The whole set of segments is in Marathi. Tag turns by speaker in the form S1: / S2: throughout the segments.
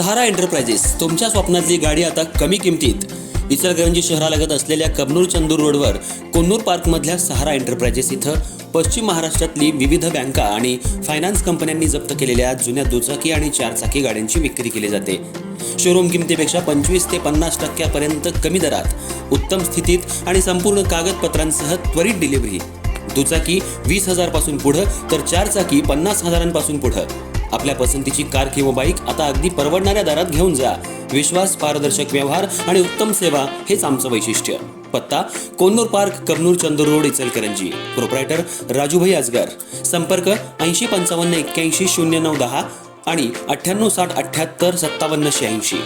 S1: सहारा एंटरप्राइजेस तुमच्या स्वप्नातली गाडी आता कमी किमतीत. इचलकरंजी शहरालगत असलेल्या कबनूर चंदूर रोडवर कोन्नूर पार्कमधल्या सहारा एंटरप्राइजेस इथं पश्चिम महाराष्ट्रातली विविध बँका आणि फायनान्स कंपन्यांनी जप्त केलेल्या जुन्या दुचाकी आणि चारचाकी गाड्यांची विक्री केली जाते. शोरूम किमतीपेक्षा 25 ते 50% कमी दरात, उत्तम स्थितीत आणि संपूर्ण कागदपत्रांसह त्वरित डिलिव्हरी. दुचाकी 20,000 पासून पुढं तर चारचाकी 50,000 पुढं. आपल्या पसंतीची कार किंवा बाईक आता अगदी परवडणाऱ्या दरात घेऊन जा. विश्वास, पारदर्शक व्यवहार आणि उत्तम सेवा हेच आमचं वैशिष्ट्य. पत्ता Konnur park, Kabnur Chandur road, Ichalkaranji. Proprietor Rajubhai Ajgar. संपर्क 8055810910 आणि 9860785786.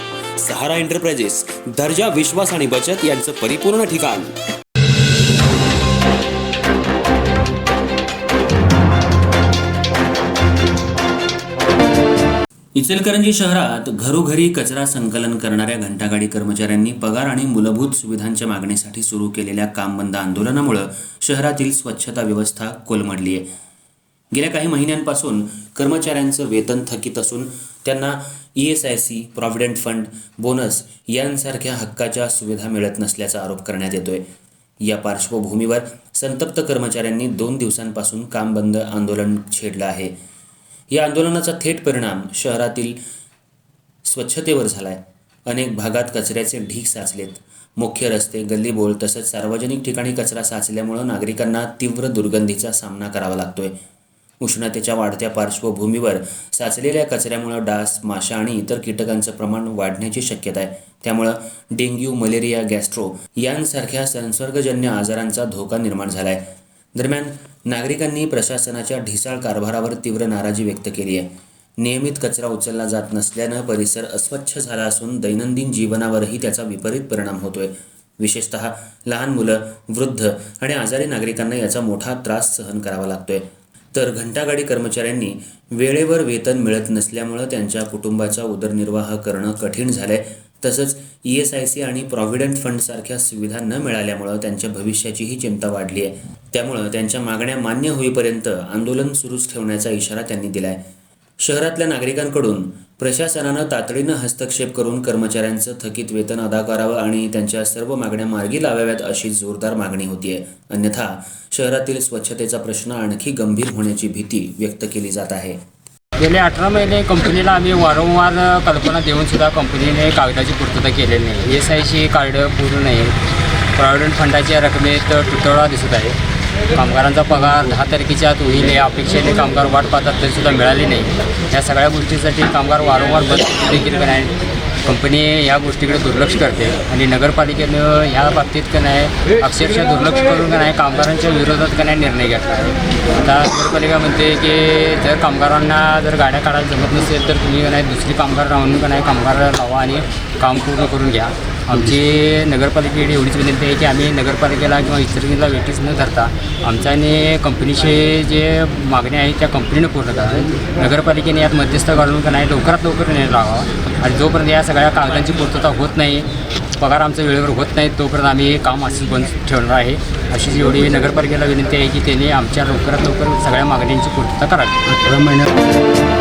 S1: सहारा एंटरप्राइजेस, दर्जा, विश्वास आणि बचत यांचं परिपूर्ण ठिकाण. इचलकरंजी शहरात घरोघरी कचरा संकलन करणाऱ्या घंटागाडी कर्मचाऱ्यांनी पगार आणि मूलभूत सुविधांच्या मागणीसाठी सुरू केलेल्या कामबंद आंदोलनामुळे शहरातील स्वच्छता व्यवस्था कोलमडली आहे. गेल्या काही महिन्यांपासून कर्मचाऱ्यांचं वेतन थकीत असून त्यांना ESIC, प्रॉव्हिडंट फंड, बोनस यांसारख्या हक्काच्या सुविधा मिळत नसल्याचा आरोप करण्यात येतोय. या पार्श्वभूमीवर संतप्त कर्मचाऱ्यांनी 2 दिवसांपासून कामबंद आंदोलन छेडलं आहे. या आंदोलनाचा थेट परिणाम शहरातील स्वच्छतेवर झालाय. अनेक भागात कचऱ्याचे ढीग साचलेत. मुख्य रस्ते, गल्लीबोळ तसंच सार्वजनिक ठिकाणी कचरा साचल्यामुळे नागरिकांना तीव्र दुर्गंधीचा सामना करावा लागतोय. उष्णतेच्या वाढत्या पार्श्वभूमीवर साचलेल्या कचऱ्यामुळे डास, माशा आणि इतर कीटकांचं प्रमाण वाढण्याची शक्यता आहे. त्यामुळं डेंग्यू, मलेरिया, गॅस्ट्रो यांसारख्या संसर्गजन्य आजारांचा धोका निर्माण झालाय. दरम्यान नागरिकांनी प्रशासनाच्या ढिसाळ कारभारावर तीव्र नाराजी व्यक्त केली आहे. नियमित कचरा उचलला जात नसल्यानं परिसर अस्वच्छ झाला असून दैनंदिन जीवनावरही त्याचा विपरीत परिणाम होतोय. विशेषतः लहान मुलं, वृद्ध आणि आजारी नागरिकांना याचा मोठा त्रास सहन करावा लागतोय. तर घंटागाडी कर्मचाऱ्यांनी वेळेवर वेतन मिळत नसल्यामुळं त्यांच्या कुटुंबाचा उदरनिर्वाह करणं कठीण झालंय. तसंच ESIC आणि प्रॉव्हिडंट फंडसारख्या सुविधा न मिळाल्यामुळं त्यांच्या भविष्याचीही चिंता वाढली आहे. त्यामुळं त्यांच्या मागण्या मान्य होईपर्यंत आंदोलन सुरूच ठेवण्याचा इशारा त्यांनी दिलाय. शहरातल्या नागरिकांकडून प्रशासनानं तातडीनं हस्तक्षेप करून कर्मचाऱ्यांचं थकीत वेतन अदा करावं आणि त्यांच्या सर्व मागण्या मार्गी लावाव्यात अशी जोरदार मागणी होतीये. अन्यथा शहरातील स्वच्छतेचा प्रश्न आणखी गंभीर होण्याची भीती व्यक्त केली जात आहे.
S2: गेले 18 महिने कंपनीला आम्ही वारंवार कल्पना देऊन सुद्धा कंपनीने कागदाची पूर्तता केलेली नाही. ESIC कार्ड पूर्ण नाही. प्रॉव्हिडंट फंडाच्या रकमेत तुटवडा दिसत आहे. कामगारांचा पगार 10 तारखेच्या आत होईल या अपेक्षेने कामगार वाट पाहतात तरीसुद्धा मिळाली नाही. या सगळ्या गोष्टीसाठी कामगार वारंवार बंद देखील का नाही कंपनी या गोष्टीकडे दुर्लक्ष करते आणि नगरपालिकेनं ह्या बाबतीत का नाही अक्षरशः दुर्लक्ष करून का नाही कामगारांच्या विरोधात का नाही निर्णय घेतला. आता नगरपालिका म्हणते की जर कामगारांना जर गाड्या काढायला जमत नसेल तर तुम्ही का नाही दुसरी कामगार राहून का नाही कामगार लावा आणि काम पूर्ण करून घ्या. आमची नगरपालिकेकडे एवढीच विनंती आहे की आम्ही नगरपालिकेला किंवा इचलकरंजीला वेटीस न धरता आमच्याने कंपनीचे जे मागण्या आहेत त्या कंपनीनं पूर्ण कराव्या. नगरपालिकेने यात मध्यस्थ घालून का नाही लवकरात लवकर निर्णय लावावा आणि जोपर्यंत या सगळ्या कागदांची पूर्तता होत नाही, पगार आमचं वेळेवर होत नाही, तोपर्यंत आम्ही काम असंच बंद ठेवणार आहे. अशी एवढी नगरपालिकेला विनंती आहे की त्यांनी आमच्या लवकरात लवकर सगळ्या मागण्यांची पूर्तता करावी.
S3: 18 महिन्यात